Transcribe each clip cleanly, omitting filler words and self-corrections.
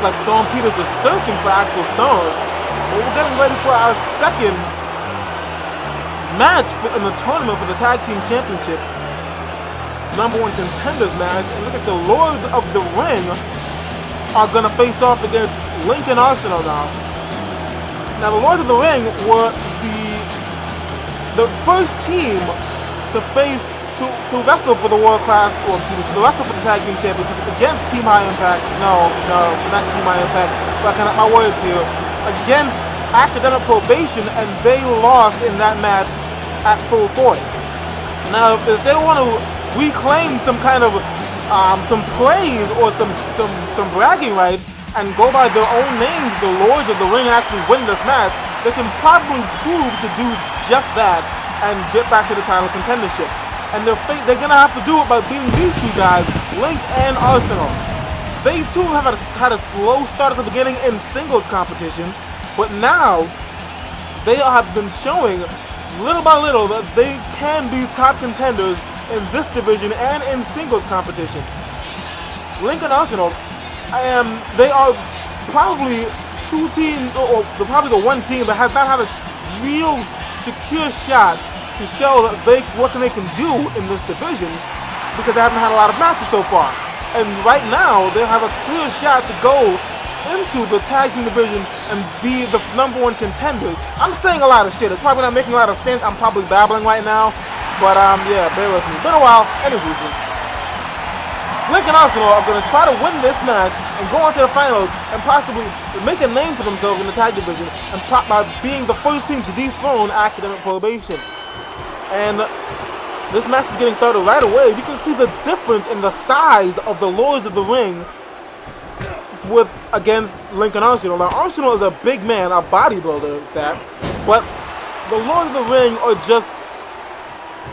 like Storm Peters is searching for Axel Stone. But we're getting ready for our second match in the tournament for the Tag Team Championship. #1 contenders match. And look at the Lords of the Ring are going to face off against Lincoln Arsenal now. Now the Lords of the Ring were the first team to face to wrestle for the World Class, or to wrestle for the Tag Team Championship against Team High Impact. No, not Team High Impact. Backing up my words here. Against Academic Probation, and they lost in that match at full force. Now, if they want to reclaim some kind of some praise or some bragging rights and go by their own names, the Lords of the Ring actually win this match, they can probably prove to do just that and get back to the title contendership. And they're gonna have to do it by beating these two guys, Link and Arsenal. They too have had a slow start at the beginning in singles competition, but now they have been showing little by little that they can be top contenders in this division and in singles competition. Link and Arsenal, they are probably two teams, or probably the one team that has not had a real secure shot to show that what they can do in this division, because they haven't had a lot of matches so far. And right now, they have a clear shot to go into the tag team division and be the #1 contenders. I'm saying a lot of shit. It's probably not making a lot of sense. I'm probably babbling right now, but yeah, bear with me. Been a while. Anyways, Link and Arsenal are going to try to win this match and go on to the finals and possibly make a name for themselves in the tag division and by being the first team to dethrone Academic Probation. And this match is getting started right away. You can see the difference in the size of the Lords of the Ring against Link and Arsenal. Now, Arsenal is a big man, a bodybuilder, but the Lords of the Ring are just,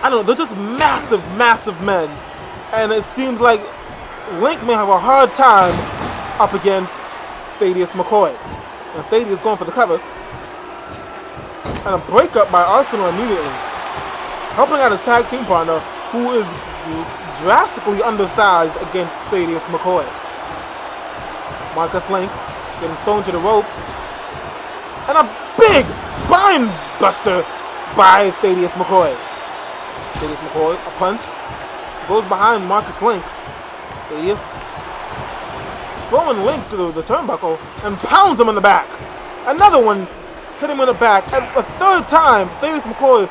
I don't know, they're just massive, massive men. And it seems like Link may have a hard time up against Thaddeus McCoy. And Thaddeus going for the cover. And a breakup by Arsenal immediately. Helping out his tag team partner, who is drastically undersized against Thaddeus McCoy. Marcus Link getting thrown to the ropes. And a big spine buster by Thaddeus McCoy. Thaddeus McCoy, a punch. Goes behind Marcus Link. Thaddeus throwing Link to the turnbuckle and pounds him in the back. Another one hit him in the back. And a third time, Thaddeus McCoy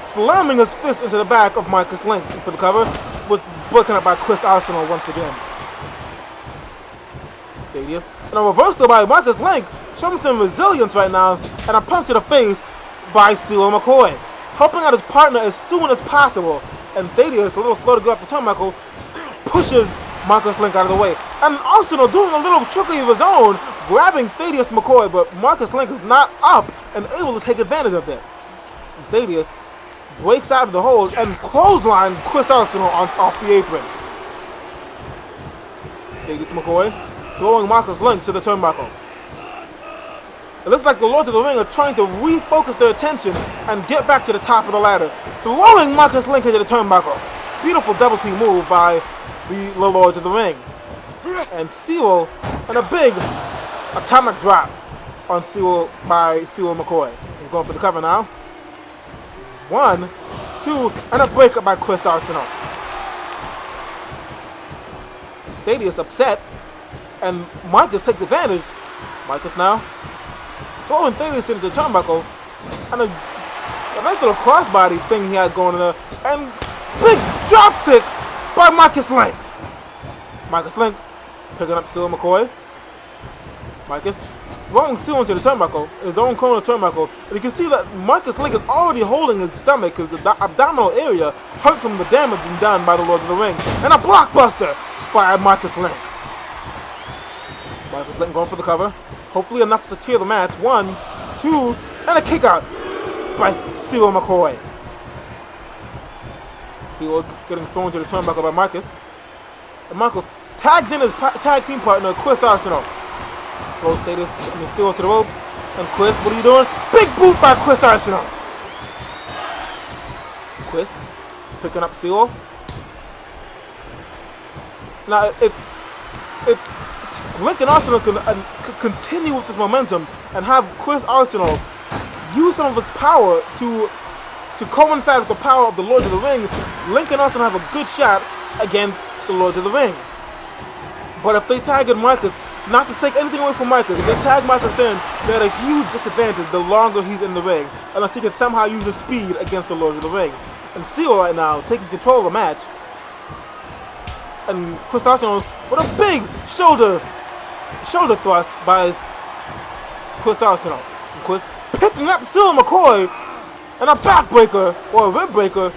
slamming his fist into the back of Marcus Link for the cover, was broken up by Chris Arsenal once again. Thaddeus. And a reversal by Marcus Link, showing some resilience right now, and a punch to the face by CeeLo McCoy. Helping out his partner as soon as possible. And Thaddeus, a little slow to go off the turnbuckle, pushes Marcus Link out of the way. And Arsenal doing a little trickery of his own, grabbing Thaddeus McCoy, but Marcus Link is not up and able to take advantage of it. Thaddeus breaks out of the hold and clothesline Chris Arsenal off the apron. Thaddeus McCoy throwing Marcus Link to the turnbuckle. It looks like the Lords of the Ring are trying to refocus their attention and get back to the top of the ladder, throwing Marcus Link into the turnbuckle. Beautiful double team move by the Lords of the Ring. And CeeLo, and a big atomic drop on CeeLo by CeeLo McCoy. He's going for the cover now. 1, 2, and a breakup by Chris Arsenal. Thaddeus upset, and Marcus takes advantage. Marcus now throwing Thaddeus into the turnbuckle, and a nice little crossbody thing he had going there, and big drop kick by Marcus Link. Marcus Link picking up CeeLo McCoy. Marcus throwing CeeLo into the turnbuckle, his own corner turnbuckle, and you can see that Marcus Link is already holding his stomach because the abdominal area hurt from the damage done by the Lord of the Ring, and a blockbuster by Marcus Link. Marcus Link going for the cover. Hopefully enough to secure the match. 1, 2, and a kick out by CeeLo McCoy. CeeLo getting thrown to the turnbuckle by Marcus. And Marcus tags in his tag team partner, Chris Arsenal. Throws Thaddeus and CeeLo to the rope. And Chris, what are you doing? Big boot by Chris Arsenal. Chris picking up CeeLo. Now, if Lincoln Arsenal can continue with this momentum and have Chris Arsenal use some of his power to coincide with the power of the Lord of the Ring, Lincoln Arsenal have a good shot against the Lord of the Ring. But if they tag in Marcus, not to take anything away from Marcus, if they tag Marcus in, they're at a huge disadvantage the longer he's in the ring, unless he can somehow use his speed against the Lord of the Ring. And Seal right now taking control of the match, and Chris Arsenal with a big shoulder thrust by Chris Arsenal. And Chris picking up Seal McCoy, and a backbreaker or a rib breaker,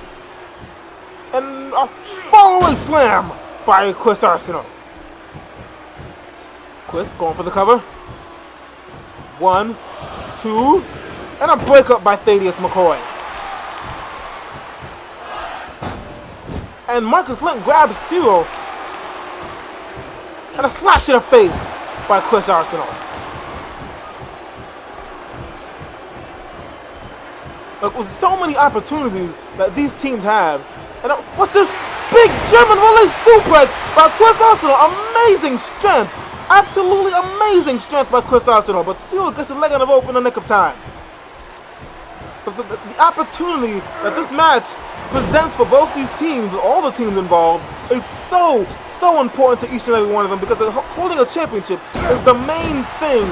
and a fallaway slam by Chris Arsenal. Chris going for the cover. 1, 2, and a breakup by Thaddeus McCoy. And Marcus Link grabs Cyril, and a slap to the face by Chris Arsenal. Like, with so many opportunities that these teams have, and what's this big German release suplex by Chris Arsenal? Amazing strength, absolutely amazing strength by Chris Arsenal. But Cyril gets his leg on the rope in the nick of time. But the opportunity that this match presents for both these teams, all the teams involved, is so important to each and every one of them, because holding a championship is the main thing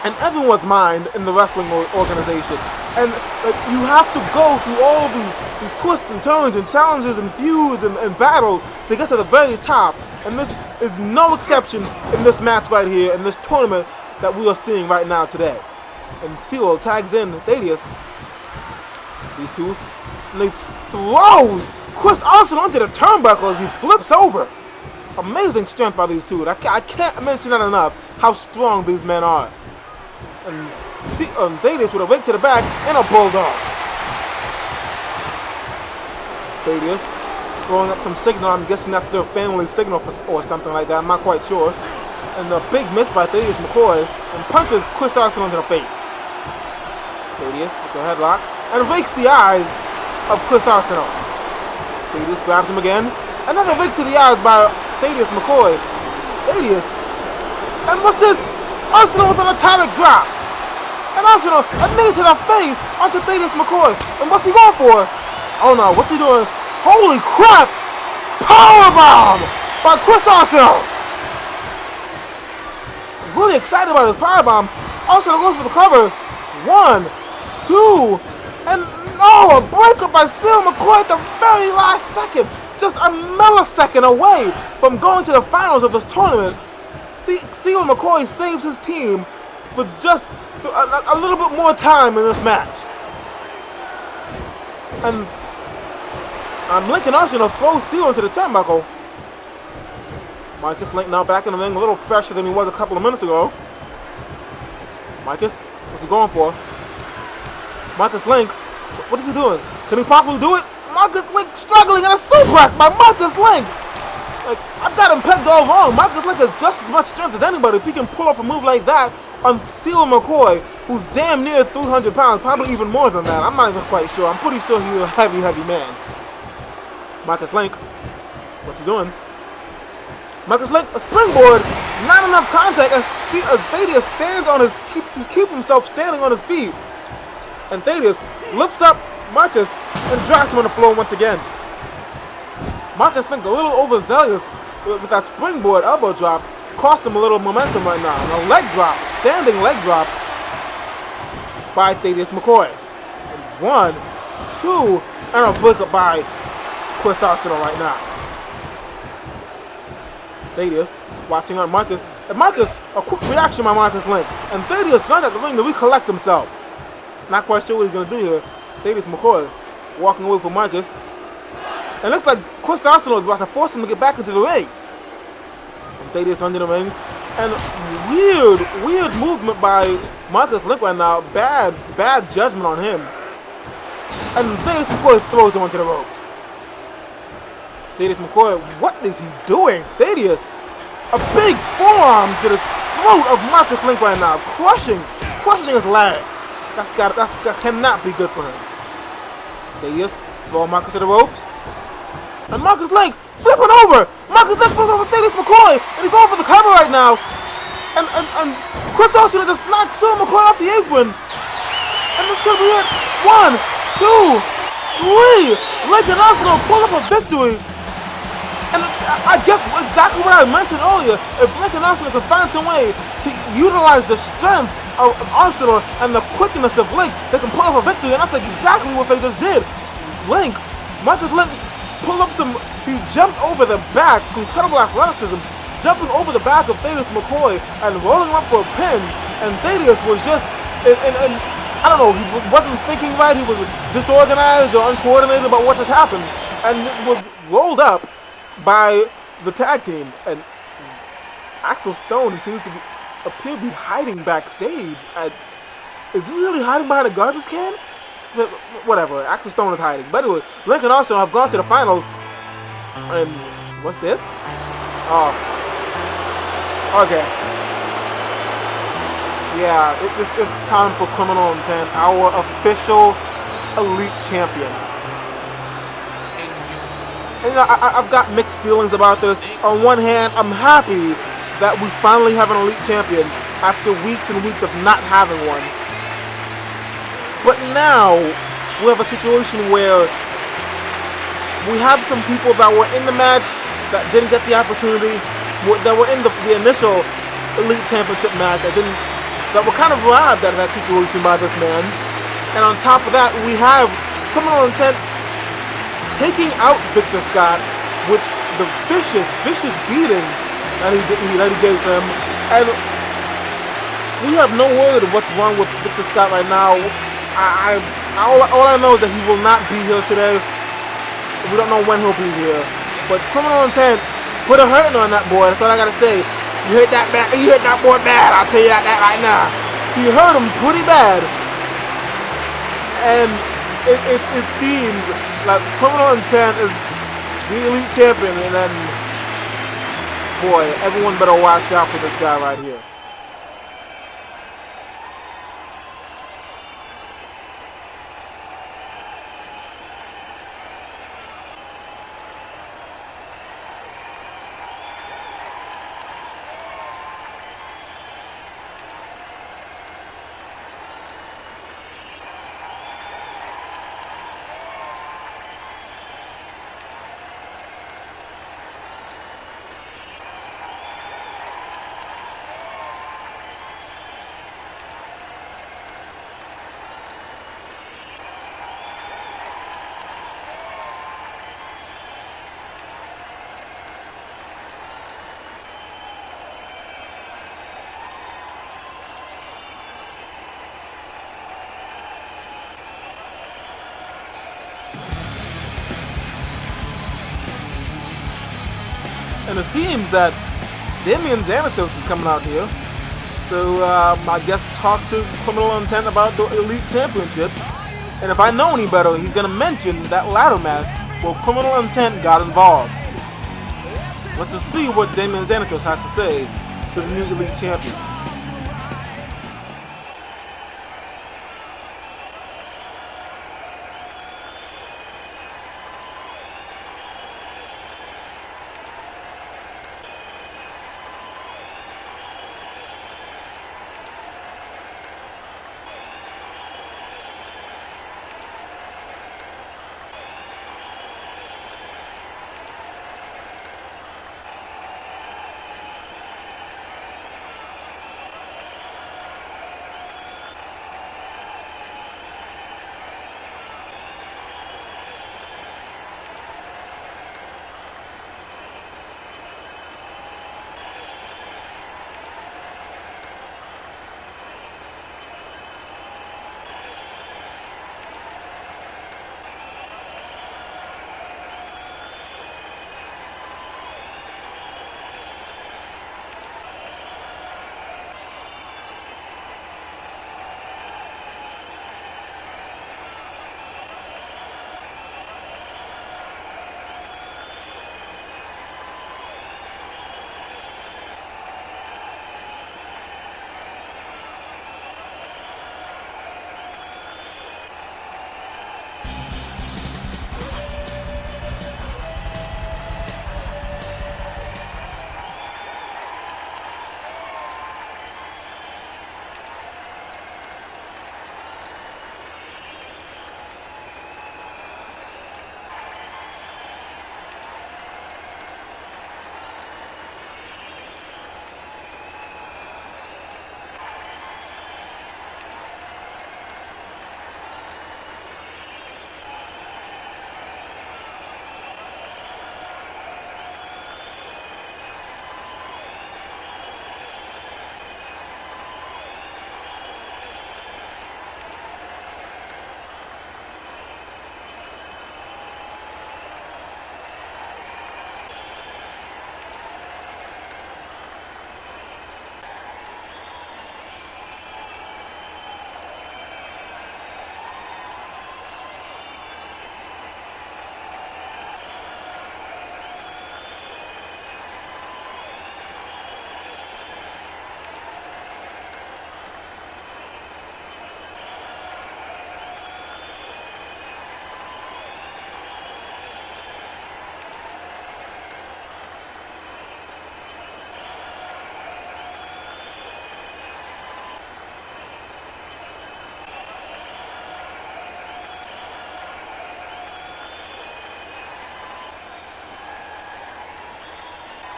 in everyone's mind in the wrestling organization. And like, you have to go through all these twists and turns and challenges and feuds and battles to get to the very top. And this is no exception in this match right here, in this tournament that we are seeing right now today. And Cyril tags in Thaddeus, these two, and they throw Chris Arsenal into the turnbuckle as he flips over. Amazing strength by these two. I can't mention that enough, how strong these men are. And Thaddeus with a rake to the back and a bulldog. Thaddeus throwing up some signal. I'm guessing that's their family signal or something like that. I'm not quite sure. And a big miss by Thaddeus McCoy, and punches Chris Arsenal into the face. Thaddeus with a headlock and rakes the eyes of Chris Arsenal. Thaddeus grabs him again. Another rake to the eyes by Thaddeus McCoy. Thaddeus. And what's this? Arsenal with an atomic drop. And Arsenal, a knee to the face onto Thaddeus McCoy. And what's he going for? Oh no, what's he doing? Holy crap! Powerbomb by Chris Arsenal. Really excited about his powerbomb. Arsenal goes for the cover. 1, 2, and no, a breakup by Seal McCoy at the very last second. Just a millisecond away from going to the finals of this tournament. Seal McCoy saves his team for just a little bit more time in this match. And Lincoln Arsenal throws Seal into the turnbuckle. Marcus Link now back in the ring, a little fresher than he was a couple of minutes ago. Marcus, what's he going for? Marcus Link, what is he doing? Can he possibly do it? Marcus Link struggling in a suplex by Marcus Link. Like, I've got him pegged all wrong. Marcus Link has just as much strength as anybody. If he can pull off a move like that on Seal McCoy, who's damn near 300 pounds, probably even more than that. I'm not even quite sure. I'm pretty sure he's a heavy man. Marcus Link, what's he doing? Marcus Link, a springboard, not enough contact as Thaddeus stands on keeps himself standing on his feet. And Thaddeus lifts up Marcus and drops him on the floor once again. Marcus Link a little overzealous with that springboard elbow drop, cost him a little momentum right now. And a leg drop, standing leg drop by Thaddeus McCoy. And 1, 2, and a breakup by Chris Arsenal right now. Thaddeus watching on Marcus. And Marcus, a quick reaction by Marcus Link. And Thaddeus runs at the ring to recollect himself. Not quite sure what he's going to do here. Thaddeus McCoy walking away from Marcus. And it looks like Chris Arsenal is about to force him to get back into the ring. And Thaddeus runs in the ring. And weird movement by Marcus Link right now. Bad judgment on him. And Thaddeus McCoy throws him onto the ropes. Thaddeus McCoy, what is he doing? Thaddeus, a big forearm to the throat of Marcus Link right now, crushing his legs. That cannot be good for him. Thaddeus throw Marcus to the ropes, and Marcus Link flipping over. Marcus Lynch flipping over Thaddeus McCoy, and he's going for the cover right now. And Chris Dawson just knocks Sue McCoy off the apron. And this could be it. 1, 2, 3. Lincoln Arsenal pull up a victory. And I guess exactly what I mentioned earlier. If Lincoln Arsenal can find some way to utilize the strength of Arsenal and the quickness of Link, they can pull up a victory. And that's exactly what they just did. Marcus Link pulled up he jumped over the back, incredible athleticism, jumping over the back of Thaddeus McCoy and rolling him up for a pin. And Thaddeus was just, I don't know, he wasn't thinking right, he was disorganized or uncoordinated about what just happened. And it was rolled up by the tag team. And Axel Stone seems to appear to be hiding backstage. Is he really hiding behind a garbage can? Whatever, Axel Stone is hiding. But anyway, Lincoln Arsenal have gone to the finals. And what's this? Oh. Okay. Yeah, it's time for Criminal Intent, our official Elite Champion. And I've got mixed feelings about this. On one hand, I'm happy that we finally have an Elite Champion after weeks and weeks of not having one. But now, we have a situation where we have some people that were in the match that didn't get the opportunity, that were in the initial Elite Championship match that were kind of robbed out of that situation by this man. And on top of that, we have Criminal Intent taking out Victor Scott with the vicious beating that he gave them. And we have no word of what's wrong with Victor Scott right now. All I know is that he will not be here today. We don't know when he'll be here. But Criminal Intent put a hurting on that boy. That's all I gotta say. You hit that boy bad. I'll tell you that right now. He hurt him pretty bad. And it seems like Criminal Intent is the Elite Champion. And then, boy, everyone better watch out for this guy right here. And it seems that Damian Xanatos is coming out here to, I guess, talk to Criminal Intent about the Elite Championship. And if I know any better, he's going to mention that ladder match where Criminal Intent got involved. Let's just see what Damian Xanatos has to say to the new Elite Champion.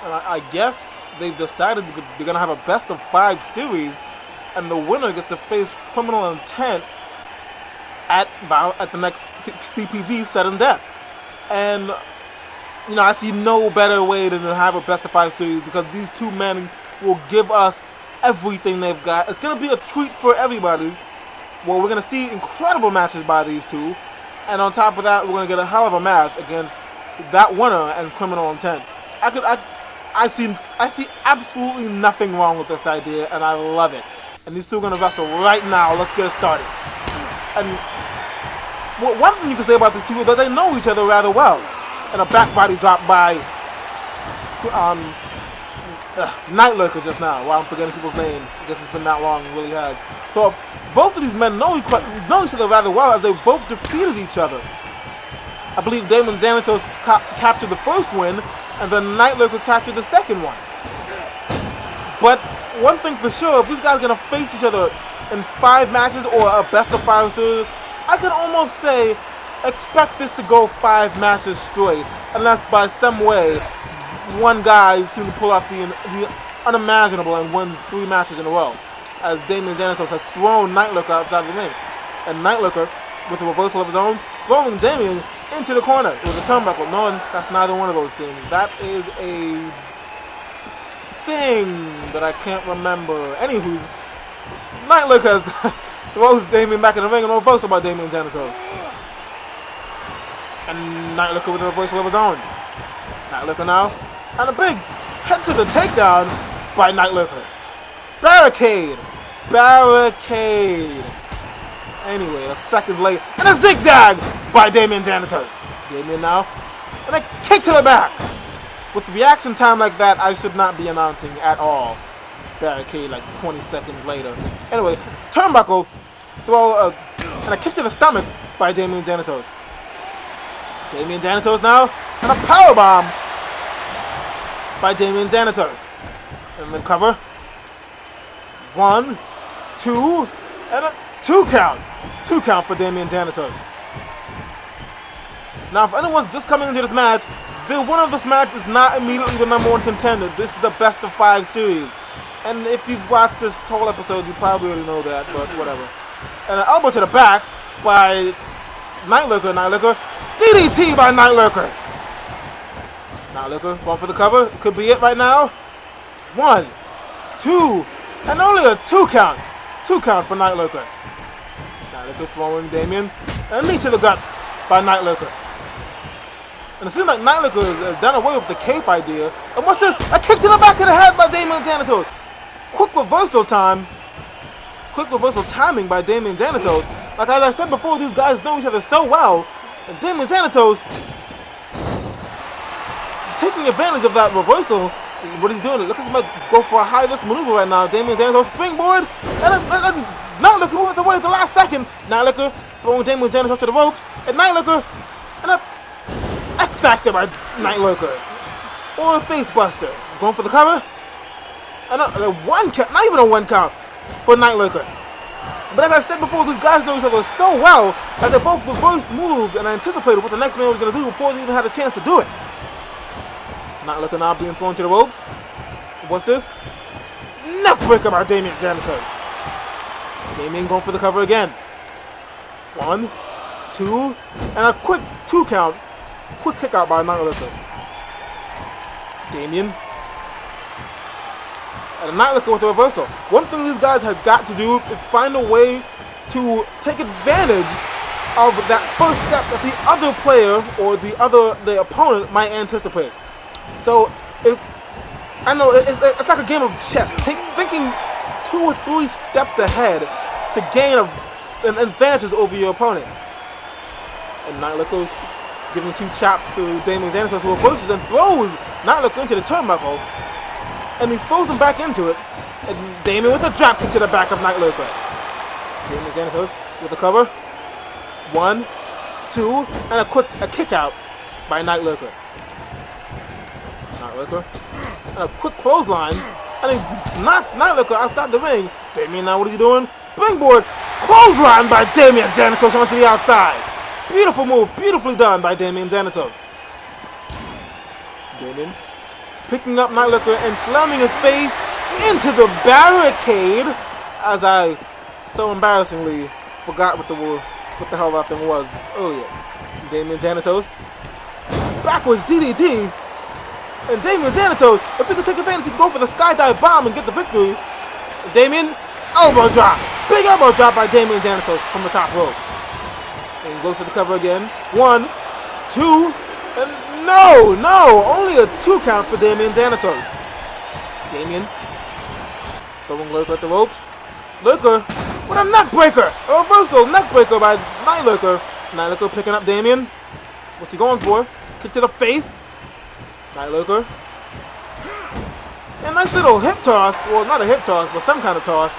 And I guess they've decided they're going to have a best-of-5 series, and the winner gets to face Criminal Intent at the next CPV Sudden Death. And, you know, I see no better way than to have a best-of-5 series, because these two men will give us everything they've got. It's going to be a treat for everybody. Well, we're going to see incredible matches by these two. And on top of that, we're going to get a hell of a match against that winner and Criminal Intent. I see absolutely nothing wrong with this idea, and I love it. And these two are going to wrestle right now. Let's get it started. And one thing you can say about these two is that they know each other rather well. And a back body drop by Night Lurker just now. Wow, I'm forgetting people's names. I guess it's been that long, it really has. So both of these men know each other rather well, as they both defeated each other. I believe Damon Xanatos captured the first win, and then Night Lurker captured the second one. But one thing for sure, if these guys are going to face each other in 5 matches or a best-of-5 series, I can almost say expect this to go 5 matches straight, unless by some way one guy seems to pull off the unimaginable and wins 3 matches in a row, as Damon Xanatos has thrown Night Lurker outside the ring. And Night Lurker, with a reversal of his own, throwing Damien into the corner with a turnbuckle, knowing that's neither one of those things. That is a thing that I can't remember. Anywho, Night Lurker throws Damien back in the ring and a reversal by Damien Xanatos. And Night Lurker with a reversal of his own. Night Lurker now, and a big head to the takedown by Night Lurker. Barricade! Barricade! Anyway, a second late, and a zigzag by Damien Xanatos. Damien now, and a kick to the back. With reaction time like that, I should not be announcing at all. Barricade like 20 seconds later. Anyway, turnbuckle, throw, and a kick to the stomach by Damien Xanatos. Damien Xanatos now, and a powerbomb by Damien Xanatos. And then cover. 1, 2, and a 2 count. 2 count for Damien Xanatos. Now, if anyone's just coming into this match, the winner of this match is not immediately the #1 contender. This is the best-of-5 series. And if you've watched this whole episode, you probably already know that, but whatever. And an elbow to the back by Night Lurker. Night Lurker. DDT by Night Lurker. Night Lurker going for the cover. Could be it right now. 1, 2, and only a 2 count. 2 count for Night Lurker. Night Lurker throwing Damien. And a knee to the gut by Night Lurker. And it seems like Night Lurker has done away with the cape idea. And what's this? A kick to the back of the head by Damien Xanatos. Quick reversal time. Quick reversal timing by Damien Xanatos. Like as I said before, these guys know each other so well. And Damien Xanatos taking advantage of that reversal. What he's doing, looking like go for a high-risk maneuver right now. Damien Xanatos springboard, and Night Lurker moving away at the last second. Night Lurker throwing Damien Xanatos to the ropes, and Night Lurker, and a X-Factor by Night Lurker, or a Face Buster. Going for the cover, and a 1 count, not even a 1 count for Night Lurker. But as I said before, these guys know each other so well that they both reversed moves and anticipated what the next man was going to do before they even had a chance to do it. Night Lurker now being thrown to the ropes. What's this? Neckbreaker by Damien Xanatos. Damien going for the cover again. 1, 2, and a quick 2 count. Quick kick out by Night Lurker. Damien. And Night Lurker with a reversal. One thing these guys have got to do is find a way to take advantage of that first step that the other player or the opponent might anticipate. So, I know it's like a game of chess. Thinking 2 or 3 steps ahead to gain an advantage over your opponent. And Night Lurker giving 2 chops to Damien Xanatos, who reverses and throws Night Lurker into the turnbuckle. And he throws him back into it. And Damien with a drop kick to the back of Night Lurker. Damien Xanatos with the cover. 1, 2, and a kick out by Night Lurker. Night Lurker. And a quick clothesline. And he knocks Night Lurker outside the ring. Damien now, what is he doing? Springboard. Clothesline by Damien Xanatos onto the outside. Beautiful move. Beautifully done by Damien Xanatos. Damien picking up Night Lurker and slamming his face into the barricade, as I so embarrassingly forgot what the hell that thing was earlier. Damien Xanatos, backwards DDT, and Damien Xanatos, if he can take advantage, he can go for the skydive bomb and get the victory. Damien, elbow drop, big elbow drop by Damien Xanatos from the top rope. And goes for the cover again. 1, 2, and no, only a 2 count for Damien Xanatos. Damien throwing Lurker at the ropes. Lurker with a neck breaker, a reversal neck breaker by Night Lurker. Night Lurker picking up Damien. What's he going for? Kick to the face. Night Lurker. A nice little hip toss, well not a hip toss, but some kind of toss.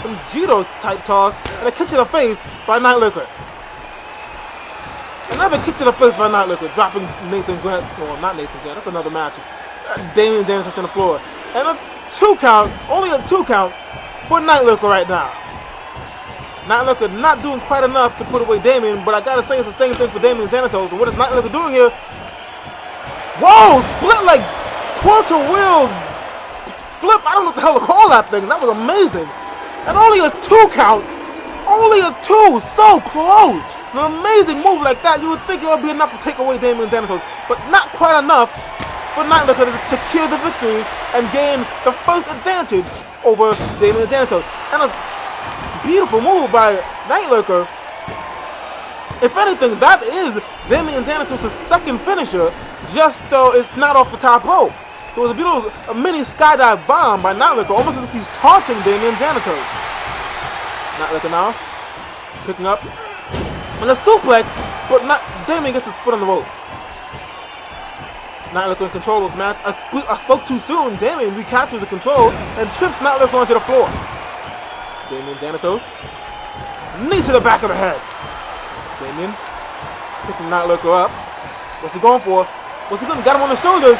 Some judo type toss, and a kick to the face by Night Lurker. Another kick to the face by Night Lurker, dropping Nathan Grant, well not Nathan Grant, that's another match. Damien Xanatos on the floor. And a 2 count, only a 2 count for Night Lurker right now. Night Lurker not doing quite enough to put away Damien, but I gotta say it's the same thing for Damien Xanatos. And what is Night Lurker doing here? Whoa, split leg, twirl-to-wheel flip, I don't know what the hell to call that thing, that was amazing. And only a 2 count, only a 2, so close. An amazing move like that, you would think it would be enough to take away Damien Xanatos, but not quite enough for Night Lurker to secure the victory and gain the first advantage over Damien Xanatos. And a beautiful move by Night Lurker. If anything, that is Damien Xanatos' second finisher, just so it's not off the top rope. It was a beautiful mini skydive bomb by Night Lurker, almost as if he's taunting Damien Xanatos. Night Lurker now, picking up, and a suplex, but Damien gets his foot on the ropes. Night Lurker in control of this match. I spoke too soon. Damien recaptures the control and trips Night Lurker onto the floor. Damien Xanatos, knee to the back of the head. Damien picking Night Lurker up. What's he going for? What's he going to? Got him on the shoulders.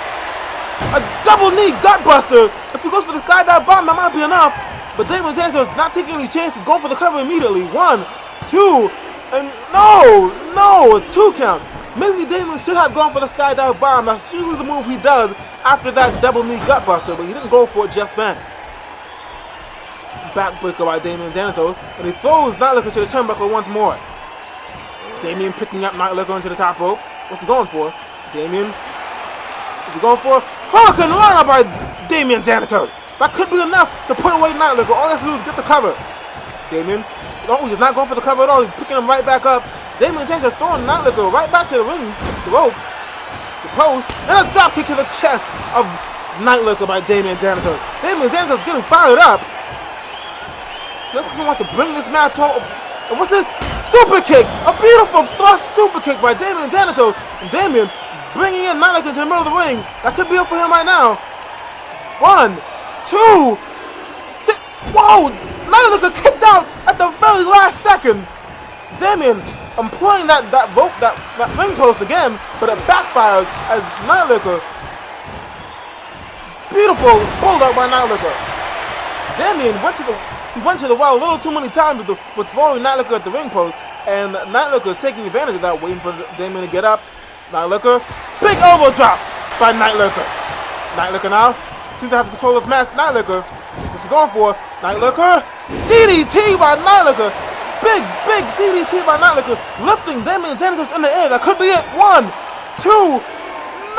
A double knee gutbuster. If he goes for the skydive bomb, that might be enough. But Damien Xanatos not taking any chances, going for the cover immediately. 1, 2, and no, a 2 count. Maybe Damien should have gone for the skydive bomb. That's usually the move he does after that double knee gutbuster, but he didn't go for it just then. Backbreaker by Damien Xanatos, and he throws Night Lurker to the turnbuckle once more. Damien picking up Night Lurker into the top rope. What's he going for? Damien, is he going for? Hurricane Rana by Damien Xanatos. That could be enough to put away Night Lurker. All he has to do is get the cover. Damien, no, he's not going for the cover at all. He's picking him right back up. Damien Xanatos throwing Night Lurker right back to the ring, the ropes, the post, and a drop kick to the chest of Night Lurker by Damien Xanatos. Damien Xanatos getting fired up. Night Lurker wants to bring this match home. And what's this? Super kick! A beautiful thrust super kick by Damien Xanatos. And Damien bringing in Night Lurker into the middle of the ring. That could be up for him right now. 1, 2. Whoa! Night Lurker kicked out at the very last second. Damien employing that rope, that ring post again, but it backfired as Night Lurker. Beautiful bulldog by Night Lurker. Damien went to the well a little too many times with throwing Night Lurker at the ring post, and Night Lurker is taking advantage of that, waiting for Damien to get up. Night Lurker, big elbow drop by Night Lurker. Night Lurker now seems to have control of the match. Night Lurker, what's he going for? Night Lurker, DDT by Night Lurker. Big DDT by Night Lurker, lifting Damien Xanatos in the air. That could be it. 1, 2.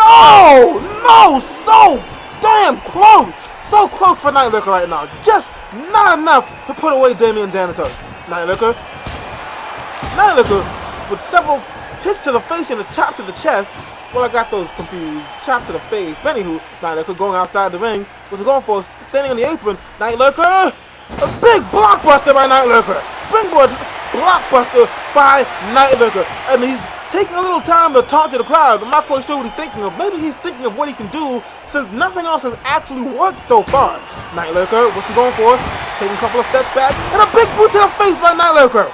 No, so damn close. So close for Night Lurker right now. Just not enough to put away Damien Xanatos. Night Lurker with several hits to the face and a chop to the chest. Well, I got those confused. Chop to the face. But anywho, Night Lurker going outside the ring. What's he going for? Standing on the apron. Night Lurker, a big blockbuster by Night Lurker. Springboard blockbuster by Night Lurker. And he's taking a little time to talk to the crowd. I'm not quite sure what he's thinking of. Maybe he's thinking of what he can do since nothing else has actually worked so far. Night Lurker, what's he going for? Taking a couple of steps back. And a big boot to the face by Night Lurker.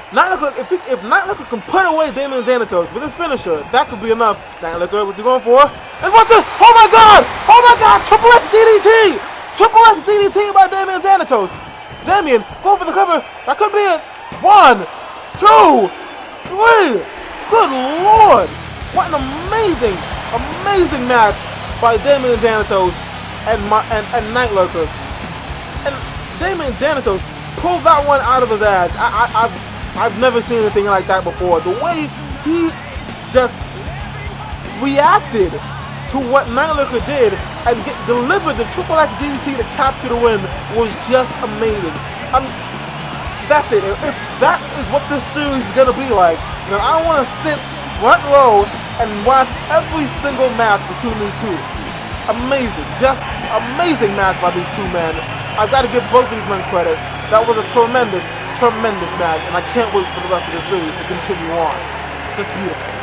Night Lurker, if Night Lurker can put away Damien Xanatos with his finisher, that could be enough. Night Lurker, what's he going for? And what's this? Oh my God! Triple X DDT! Triple X DDT by Damien Xanatos. Damien going for the cover. That could be it. 1, 2, 3. Good Lord! What an amazing Amazing match by Damien Thanatos and Night Lurker. And Damien Thanatos pulled that one out of his ass. I've never seen anything like that before. The way he just reacted to what Night Lurker did and delivered the Triple X DDT to capture the win was just amazing. That's it. If that is what this series is gonna be like, then I want to sit front row and watch every single match between these two. Amazing, just amazing match by these two men. I've got to give both of these men credit. That was a tremendous match, and I can't wait for the rest of the series to continue on. Just beautiful.